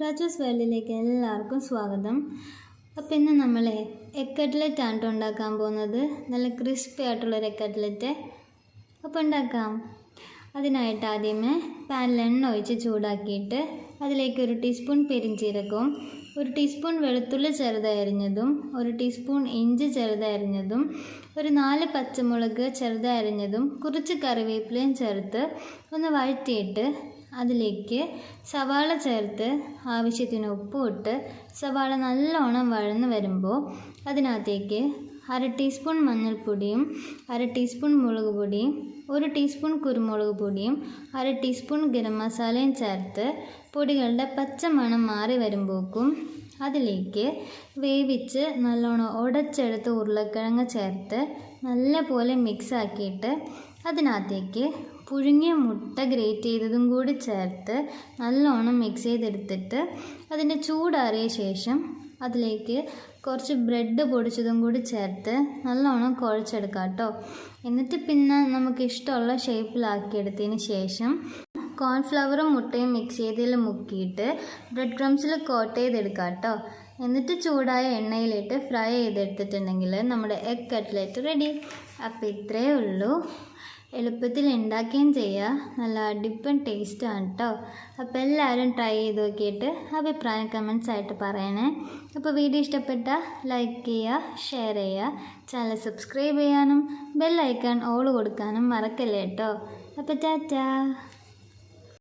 പ്രാച്ചൂസ് വേൾഡിലേക്ക് എല്ലാവർക്കും സ്വാഗതം. അപ്പോൾ ഇന്ന് നമ്മൾ എഗ് കട്ട്ലറ്റ് ആണ് ഉണ്ടാക്കാൻ പോകുന്നത്. നല്ല ക്രിസ്പി ആയിട്ടുള്ളൊരു എഗ് കട്ട്ലറ്റ്. അപ്പോൾ ഉണ്ടാക്കാം. അതിനായിട്ട് ആദ്യമേ പാനിൽ എണ്ണ ഒഴിച്ച് ചൂടാക്കിയിട്ട് അതിലേക്ക് 1 ടീസ്പൂൺ പെരിഞ്ചീരകവും 1 ടീസ്പൂൺ വെളുത്തുള്ളി ചെറുതായി അരിഞ്ഞതും 1 ടീസ്പൂൺ ഇഞ്ചി ചെറുതായി അരിഞ്ഞതും 4 പച്ചമുളക് ചെറുതായി അരിഞ്ഞതും കുറച്ച് കറിവേപ്പിലയും ചേർത്ത് ഒന്ന് വഴറ്റിയിട്ട് അതിലേക്ക് സവാള ചേർത്ത് ആവശ്യത്തിന് ഉപ്പും ഇട്ട് സവാള നല്ലോണം വഴന്ന് വരുമ്പോൾ അതിനകത്തേക്ക് 1/2 ടീസ്പൂൺ മഞ്ഞൾപ്പൊടിയും 1/2 ടീസ്പൂൺ മുളക് പൊടിയും 1 ടീസ്പൂൺ കുരുമുളക് പൊടിയും 1/2 ടീസ്പൂൺ ഗരം മസാലയും ചേർത്ത് പൊടികളുടെ പച്ച മണം മാറി വരുമ്പോഴേക്കും അതിലേക്ക് വേവിച്ച് നല്ലോണം ഉടച്ചെടുത്ത് ഉരുളക്കിഴങ്ങ് ചേർത്ത് നല്ലപോലെ മിക്സ് ആക്കിയിട്ട് അതിനകത്തേക്ക് പുഴുങ്ങിയ മുട്ട ഗ്രേറ്റ് ചെയ്തതും കൂടി ചേർത്ത് നല്ലോണം മിക്സ് ചെയ്തെടുത്തിട്ട് അതിൻ്റെ ചൂടാറിയ ശേഷം അതിലേക്ക് കുറച്ച് ബ്രെഡ് പൊടിച്ചതും കൂടി ചേർത്ത് നല്ലോണം കുഴച്ചെടുക്കാം കേട്ടോ. എന്നിട്ട് പിന്നെ നമുക്ക് ഇഷ്ടമുള്ള ഷേപ്പിലാക്കിയെടുത്തതിന് ശേഷം കോൺഫ്ലവറും മുട്ടയും മിക്സ് ചെയ്തതിൽ മുക്കിയിട്ട് ബ്രെഡ് ക്രംസിൽ കോട്ട് ചെയ്തെടുക്കാം കേട്ടോ. എന്നിട്ട് ചൂടായ എണ്ണയിലിട്ട് ഫ്രൈ ചെയ്തെടുത്തിട്ടുണ്ടെങ്കിൽ നമ്മുടെ എഗ് കട്ട്ലറ്റ് റെഡി. അപ്പോൾ ഇത്രയേ ഉള്ളൂ. എളുപ്പത്തിൽ ഉണ്ടാക്കുകയും ചെയ്യുക. നല്ല അടിപൊളി ടേസ്റ്റാണ് കേട്ടോ. അപ്പോൾ എല്ലാവരും ട്രൈ ചെയ്ത് നോക്കിയിട്ട് അഭിപ്രായം കമൻസ് ആയിട്ട് പറയണേ. അപ്പോൾ വീഡിയോ ഇഷ്ടപ്പെട്ടാൽ ലൈക്ക് ചെയ്യുക, ഷെയർ ചെയ്യുക, ചാനൽ സബ്സ്ക്രൈബ് ചെയ്യാനും ബെൽ ഐക്കൺ ഓൾ കൊടുക്കാനും മറക്കല്ലേ കേട്ടോ. അപ്പോൾ ടാറ്റാ.